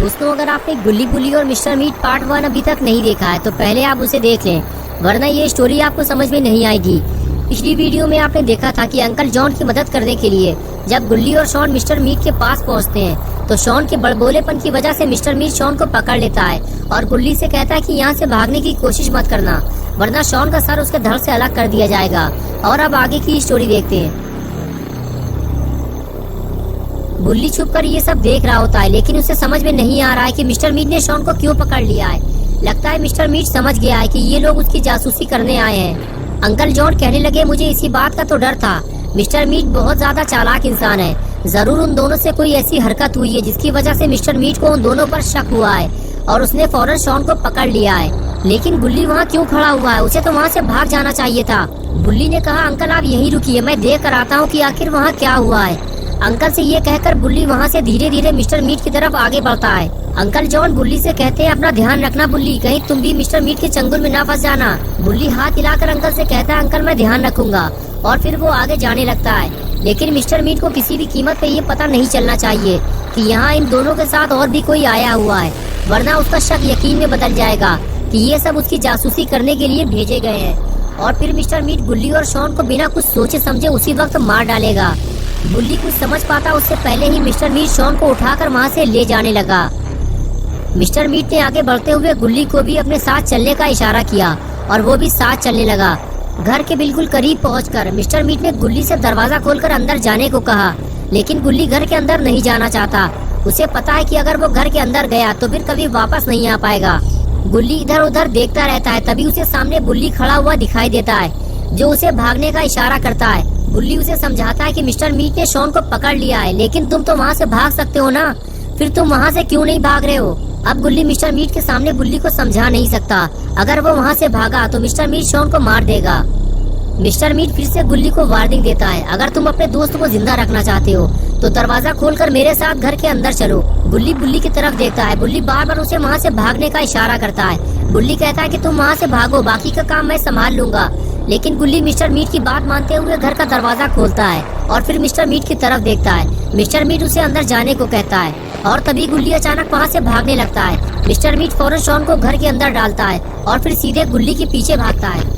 दोस्तों, अगर आपने गुल्ली बुल्ली और मिस्टर मीट पार्ट 1 अभी तक नहीं देखा है तो पहले आप उसे देख लें, वरना ये स्टोरी आपको समझ में नहीं आएगी। पिछली वीडियो में आपने देखा था कि अंकल जॉन की मदद करने के लिए जब गुल्ली और शॉन मिस्टर मीट के पास पहुंचते हैं तो शॉन के बड़बोलेपन की वजह से मिस्टर मीट शॉन को पकड़ लेता है और गुल्ली से कहता है कि यहाँ से भागने की कोशिश मत करना, वरना शॉन का सर उसके धड़ से अलग कर दिया जाएगा। और अब आगे की स्टोरी देखते हैं। गुल्ली छुपकर ये सब देख रहा होता है, लेकिन उसे समझ में नहीं आ रहा है कि मिस्टर मीट ने शॉन को क्यों पकड़ लिया है। लगता है मिस्टर मीट समझ गया है कि ये लोग उसकी जासूसी करने आए हैं। अंकल जॉन कहने लगे, मुझे इसी बात का तो डर था। मिस्टर मीट बहुत ज्यादा चालाक इंसान है, जरूर उन दोनों से कोई ऐसी हरकत हुई है जिसकी वजह से मिस्टर मीट को उन दोनों पर शक हुआ है और उसने फौरन शॉन को पकड़ लिया है। लेकिन गुल्ली वहाँ क्यों खड़ा हुआ है? उसे तो वहाँ से भाग जाना चाहिए था। गुल्ली ने कहा, अंकल आप यहीं रुकिए, मैं देख कर आता हूँ कि आखिर वहाँ क्या हुआ है। अंकल से ये कहकर बुल्ली वहाँ से धीरे धीरे मिस्टर मीट की तरफ आगे बढ़ता है। अंकल जॉन बुल्ली से कहते हैं, अपना ध्यान रखना बुल्ली, कहीं तुम भी मिस्टर मीट के चंगुल में ना फंस जाना। बुल्ली हाथ हिलाकर अंकल से कहता है, अंकल मैं ध्यान रखूंगा, और फिर वो आगे जाने लगता है। लेकिन मिस्टर मीट को किसी भी कीमत पे ये पता नहीं चलना चाहिए कि यहाँ इन दोनों के साथ और भी कोई आया हुआ है, वरना उसका शक यकीन में बदल जाएगा कि ये सब उसकी जासूसी करने के लिए भेजे गए हैं। और फिर मिस्टर मीट गुल्ली और शॉन को बिना कुछ सोचे समझे उसी वक्त मार डालेगा। गुल्ली कुछ समझ पाता उससे पहले ही मिस्टर मीट शॉन को उठाकर वहाँ से ले जाने लगा। मिस्टर मीट ने आगे बढ़ते हुए गुल्ली को भी अपने साथ चलने का इशारा किया और वो भी साथ चलने लगा। घर के बिल्कुल करीब पहुंचकर मिस्टर मीट ने गुल्ली से दरवाजा खोलकर अंदर जाने को कहा, लेकिन गुल्ली घर के अंदर नहीं जाना चाहता। उसे पता है कि अगर वो घर के अंदर गया तो फिर कभी वापस नहीं आ पाएगा। गुल्ली इधर उधर देखता रहता है, तभी उसे सामने बुल्ली खड़ा हुआ दिखाई देता है जो उसे भागने का इशारा करता है। बुल्ली उसे समझाता है कि मिस्टर मीट ने शॉन को पकड़ लिया है, लेकिन तुम तो वहाँ से भाग सकते हो ना, फिर तुम वहाँ से क्यों नहीं भाग रहे हो? अब गुल्ली मिस्टर मीट के सामने बुल्ली को समझा नहीं सकता। अगर वो वहाँ से भागा तो मिस्टर मीट शॉन को मार देगा। मिस्टर मीट फिर से गुल्ली को वार्निंग देता है, अगर तुम अपने दोस्त को जिंदा रखना चाहते हो तो दरवाजा खोलकर मेरे साथ घर के अंदर चलो। गुल्ली बुल्ली की तरफ देखता है। बुल्ली बार बार उसे वहाँ से भागने का इशारा करता है। बुल्ली कहता है कि तुम वहाँ से भागो, बाकी का काम मैं संभाल लूंगा। लेकिन गुल्ली मिस्टर मीट की बात मानते हुए घर का दरवाजा खोलता है और फिर मिस्टर मीट की तरफ देखता है। मिस्टर मीट उसे अंदर जाने को कहता है और तभी गुल्ली अचानक वहाँ से भागने लगता है। मिस्टर मीट फौरन शॉन को घर के अंदर डालता है और फिर सीधे गुल्ली के पीछे भागता है।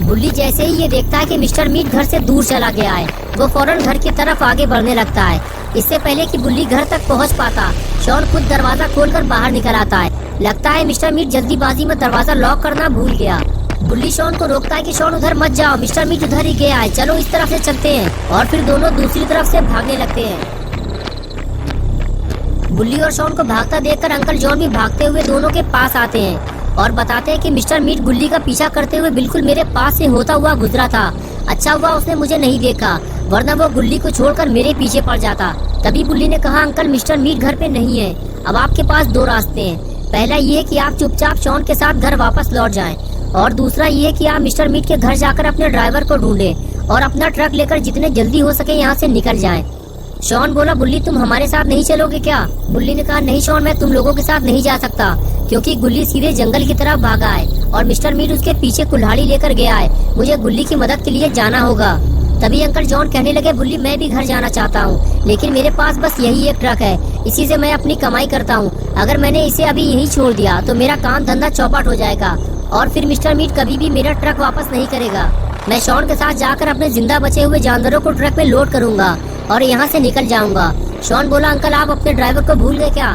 गुल्ली जैसे ही ये देखता है कि मिस्टर मीट घर से दूर चला गया है, वो फौरन घर की तरफ आगे बढ़ने लगता है। इससे पहले कि गुल्ली घर तक पहुंच पाता, शॉन खुद दरवाजा खोलकर बाहर निकल आता है। लगता है मिस्टर मीट जल्दीबाजी में दरवाजा लॉक करना भूल गया। गुल्ली शॉन को रोकता है कि शॉन उधर मत जाओ, मिस्टर मीट उधर ही गया है, चलो इस तरफ से चलते हैं। और फिर दोनों दूसरी तरफ से भागने लगते हैं। गुल्ली और शॉन को भागता देखकर अंकल जॉन भी भागते हुए दोनों के पास आते हैं और बताते हैं कि मिस्टर मीट गुल्ली का पीछा करते हुए बिल्कुल मेरे पास से होता हुआ गुजरा था। अच्छा हुआ उसने मुझे नहीं देखा, वरना वो गुल्ली को छोड़कर मेरे पीछे पड़ जाता। तभी गुल्ली ने कहा, अंकल मिस्टर मीट घर पे नहीं है, अब आपके पास दो रास्ते हैं। पहला ये कि आप चुपचाप शॉन के साथ घर वापस लौट जाएं, और दूसरा ये कि आप मिस्टर मीट के घर जाकर अपने ड्राइवर को ढूंढें और अपना ट्रक लेकर जितने जल्दी हो सके यहाँ से निकल जाएं। शॉन बोला, बुल्ली तुम हमारे साथ नहीं चलोगे क्या? बुल्ली ने कहा, नहीं शॉन, मैं तुम लोगों के साथ नहीं जा सकता, क्योंकि गुल्ली सीधे जंगल की तरफ भागा है और मिस्टर मीट उसके पीछे कुल्हाड़ी लेकर गया है। मुझे गुल्ली की मदद के लिए जाना होगा। तभी अंकल जॉन कहने लगे, बुल्ली मैं भी घर जाना चाहता हूँ, लेकिन मेरे पास बस यही एक ट्रक है, इसी से मैं अपनी कमाई करता हूँ। अगर मैंने इसे अभी यहीं छोड़ दिया तो मेरा काम धंधा चौपट हो जाएगा और फिर मिस्टर मीट कभी भी मेरा ट्रक वापस नहीं करेगा। मैं शॉन के साथ जाकर अपने जिंदा बचे हुए जानवरों को ट्रक में लोड करूंगा और यहाँ से निकल जाऊंगा। शॉन बोला, अंकल आप अपने ड्राइवर को भूल गए क्या?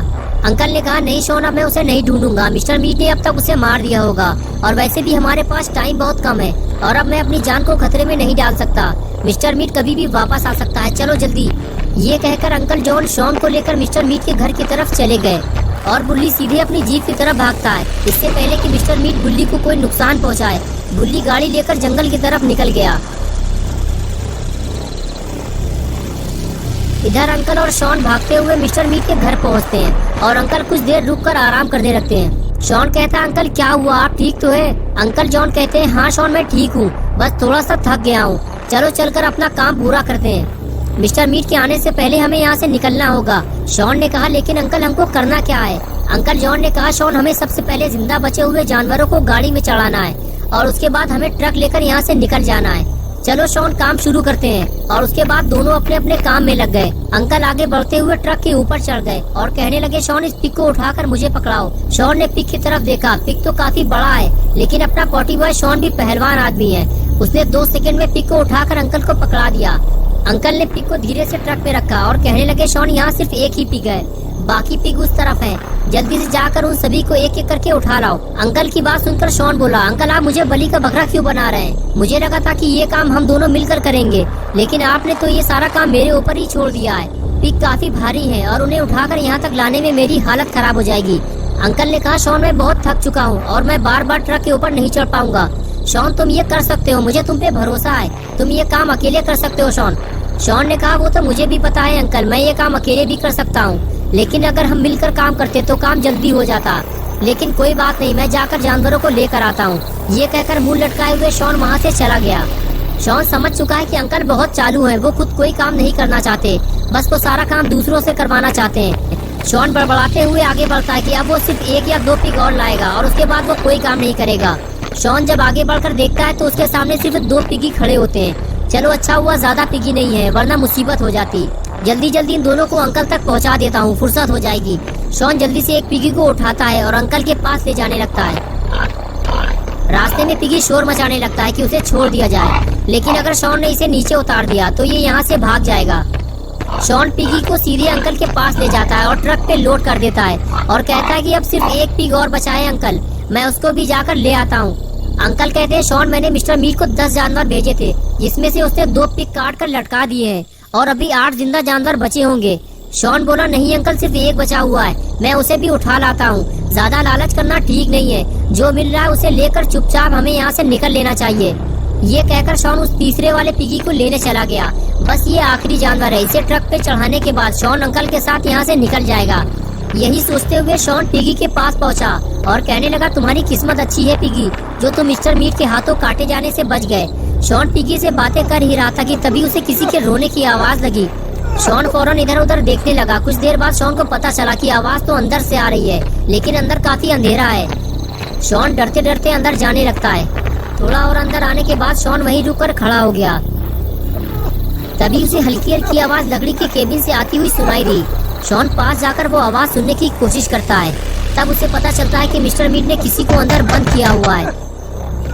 अंकल ने कहा, नहीं शॉन, अब मैं उसे नहीं ढूंढूंगा, मिस्टर मीट ने अब तक उसे मार दिया होगा और वैसे भी हमारे पास टाइम बहुत कम है और अब मैं अपनी जान को खतरे में नहीं डाल सकता। मिस्टर मीट कभी भी वापस आ सकता है, चलो जल्दी। ये कहकर अंकल जॉन शॉन को लेकर मिस्टर मीट के घर की तरफ चले गए और बुल्ली सीधे अपनी जीप की तरफ भागता है। इससे पहले कि मिस्टर मीट गुल्ली को कोई नुकसान पहुंचाए, गुल्ली गाड़ी लेकर जंगल की तरफ निकल गया। इधर अंकल और शॉन भागते हुए मिस्टर मीट के घर पहुंचते हैं और अंकल कुछ देर रुककर आराम करने लगते हैं। शॉन कहता है, अंकल क्या हुआ, आप ठीक तो है? अंकल जॉन कहते हैं, हाँ शॉन मैं ठीक हूँ, बस थोड़ा सा थक गया हूँ, चलो चलकर अपना काम पूरा करते हैं। मिस्टर मीट के आने से पहले हमें यहाँ से निकलना होगा। शॉन ने कहा, लेकिन अंकल हमको करना क्या है? अंकल जॉन ने कहा, शॉन हमें सबसे पहले जिंदा बचे हुए जानवरों को गाड़ी में चढ़ाना है और उसके बाद हमें ट्रक लेकर यहाँ से निकल जाना है। चलो शॉन काम शुरू करते हैं। और उसके बाद दोनों अपने अपने काम में लग गए। अंकल आगे बढ़ते हुए ट्रक के ऊपर चढ़ गए और कहने लगे शॉन इस पिग को उठाकर मुझे पकड़ाओ। शॉन ने पिग की तरफ देखा, पिग तो काफी बड़ा है, लेकिन अपना पॉटी बॉय शॉन भी पहलवान आदमी है। उसने 2 सेकंड में पिग को उठाकर अंकल को पकड़ा दिया। अंकल ने पिग को धीरे से ट्रक पे रखा और कहने लगे शॉन यहाँ सिर्फ एक ही पिग है, बाकी पिग उस तरफ है, जल्दी से जाकर उन सभी को एक एक करके उठा लाओ। अंकल की बात सुनकर शॉन बोला, अंकल आप मुझे बलि का बकरा क्यों बना रहे हैं? मुझे लगा था कि ये काम हम दोनों मिलकर करेंगे, लेकिन आपने तो ये सारा काम मेरे ऊपर ही छोड़ दिया है। पिग काफी भारी है और उन्हें उठाकर यहाँ तक लाने में मेरी हालत खराब हो जाएगी। अंकल ने कहा शॉन मैं बहुत थक चुका हूँ और मैं बार बार ट्रक के ऊपर नहीं चढ़ पाऊंगा। शॉन तुम ये कर सकते हो, मुझे तुम पे भरोसा है, तुम ये काम अकेले कर सकते हो शॉन। शॉन ने कहा वो तो मुझे भी पता है अंकल, मैं ये काम अकेले भी कर सकता हूँ, लेकिन अगर हम मिलकर काम करते तो काम जल्दी हो जाता। लेकिन कोई बात नहीं, मैं जाकर जानवरों को लेकर आता हूँ। ये कहकर मुंह लटकाए हुए शॉन वहाँ से चला गया। शॉन समझ चुका है कि अंकल बहुत चालू हैं, वो खुद कोई काम नहीं करना चाहते, बस वो सारा काम दूसरों से करवाना चाहते हैं। शॉन बड़बड़ाते हुए आगे बढ़ता है कि अब वो सिर्फ 1 या 2 पिग और लाएगा और उसके बाद वो कोई काम नहीं करेगा। शॉन जब आगे बढ़कर देखता है तो उसके सामने सिर्फ 2 पिगी खड़े होते हैं। चलो अच्छा हुआ ज्यादा पिगी नहीं है, वरना मुसीबत हो जाती। जल्दी जल्दी इन दोनों को अंकल तक पहुंचा देता हूँ, फुर्सत हो जाएगी। शॉन जल्दी से एक पिगी को उठाता है और अंकल के पास ले जाने लगता है। रास्ते में पिगी शोर मचाने लगता है कि उसे छोड़ दिया जाए, लेकिन अगर शॉन ने इसे नीचे उतार दिया तो ये यहाँ से भाग जाएगा। शॉन पिगी को सीधे अंकल के पास ले जाता है और ट्रक पे लोड कर देता है और कहता है कि अब सिर्फ 1 पिग और बचा है अंकल, मैं उसको भी जाकर ले आता हूँ। अंकल कहते हैं शॉन मैंने मिस्टर मीट को 10 जानवर भेजे थे, जिसमें से उसने 2 पिग काट कर लटका दिए हैं और अभी 8 जिंदा जानवर बचे होंगे। शॉन बोला नहीं अंकल, सिर्फ 1 बचा हुआ है, मैं उसे भी उठा लाता हूँ। ज्यादा लालच करना ठीक नहीं है, जो मिल रहा है उसे लेकर चुपचाप हमें यहाँ से निकल लेना चाहिए। ये कहकर शॉन उस तीसरे वाले पिगी को लेने चला गया। बस ये आखिरी जानवर है, इसे ट्रक पे चढ़ाने के बाद शॉन अंकल के साथ यहाँ से निकल जाएगा। यही सोचते हुए शॉन पिगी के पास पहुंचा और कहने लगा तुम्हारी किस्मत अच्छी है पिगी, जो तुम मिस्टर मीट के हाथों काटे जाने से बच गए। शॉन पिगी से बातें कर ही रहा था कि तभी उसे किसी के रोने की आवाज लगी। शॉन फौरन इधर उधर देखने लगा। कुछ देर बाद शॉन को पता चला कि आवाज तो अंदर से आ रही है, लेकिन अंदर काफी अंधेरा है। शॉन डरते डरते अंदर जाने लगता है। थोड़ा और अंदर आने के बाद शॉन वहीं रुककर खड़ा हो गया। तभी उसे हल्की हल्की आवाज लकड़ी के केबिन से आती हुई सुनाई दी। शॉन पास जाकर वो आवाज सुनने की कोशिश करता है। तब उसे पता चलता है कि मिस्टर मीट ने किसी को अंदर बंद किया हुआ है।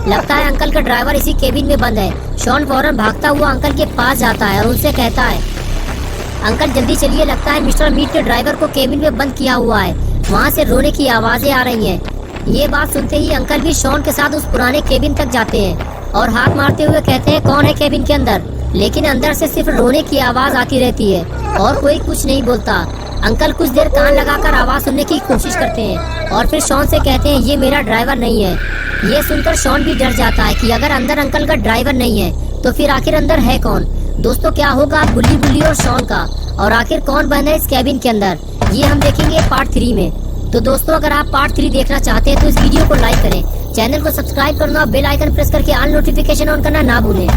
लगता है अंकल का ड्राइवर इसी केबिन में बंद है। शॉन फौरन भागता हुआ अंकल के पास जाता है और उनसे कहता है अंकल जल्दी चलिए, लगता है मिस्टर मीट ने ड्राइवर को केबिन में बंद किया हुआ है, वहाँ से रोने की आवाजें आ रही हैं। ये बात सुनते ही अंकल भी शॉन के साथ उस पुराने केबिन तक जाते हैं और हाथ मारते हुए कहते हैं कौन है केबिन के अंदर, लेकिन अंदर से सिर्फ रोने की आवाज आती रहती है और कोई कुछ नहीं बोलता। अंकल कुछ देर कान लगाकर आवाज सुनने की कोशिश करते हैं और फिर शॉन से कहते हैं ये मेरा ड्राइवर नहीं है। ये सुनकर शॉन भी डर जाता है कि अगर अंदर अंकल का ड्राइवर नहीं है तो फिर आखिर अंदर है कौन। दोस्तों क्या होगा बुल्ली बुल्ली और शॉन का, और आखिर कौन बंद है इस केबिन के अंदर, ये हम देखेंगे पार्ट 3 में। तो दोस्तों अगर आप पार्ट 3 देखना चाहते हैं तो इस वीडियो को लाइक करें, चैनल को सब्सक्राइब करना, बेल आइकन प्रेस करके ऑल नोटिफिकेशन ऑन करना ना भूलें।